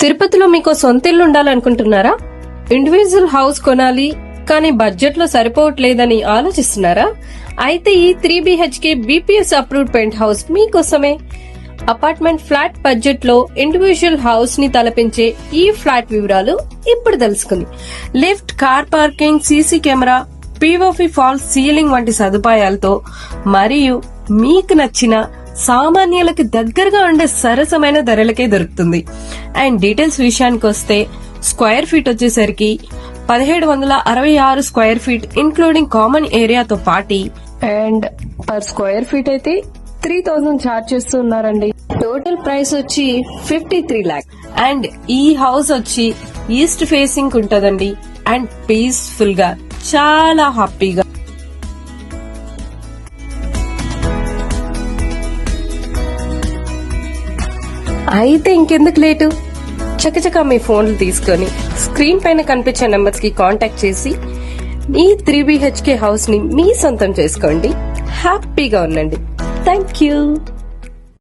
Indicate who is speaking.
Speaker 1: తిరుపతిలో మీకు సొంత ఇల్లు ఉండాలనుకుంటున్నారా? ఇండివిజువల్ హౌస్ కొనాలి కానీ బడ్జెట్ లో సరిపోవట్లేదని ఆలోచిస్తున్నారా? అయితే ఈ 3 BHK BPS approved penthouse మీకోసమే. అపార్ట్మెంట్ ఫ్లాట్ బడ్జెట్ లో ఇండివిజువల్ హౌస్ ని తలపించే ఈ ఫ్లాట్ వివరాలు ఇప్పుడు తెలుసుకుంది. Lift, car parking, CC camera, POP false ceiling వంటి సదుపాయాలతో మరియు మీకు నచ్చిన సామాన్యులకి దగ్గరగా ఉండే సరసమైన ధరలకే దొరుకుతుంది. అండ్ డీటెయిల్స్ విషయానికి వస్తే స్క్వేర్ ఫీట్ వచ్చేసరికి 1766 స్క్వేర్ ఫీట్ ఇంక్లూడింగ్ కామన్ ఏరియాతో పాటి అండ్ పర్ స్క్వేర్ ఫీట్ అయితే 3000 ఛార్జ్ చేస్తున్నారండి. టోటల్ ప్రైస్ వచ్చి 53 లాక్. అండ్ ఈ హౌస్ వచ్చి ఈస్ట్ ఫేసింగ్ ఉంటదండి అండ్ పీస్ఫుల్ గా చాలా హ్యాపీగా. అయితే ఇంకెందుకు లేటు, చకచకా మీ ఫోన్లు తీసుకొని స్క్రీన్ పైన కనిపించే నంబర్స్ కి కాంటాక్ట్ చేసి ఈ 3 BHK హౌస్ ని మీ సొంతం చేసుకోండి. హ్యాపీగా ఉండండి. Thank you.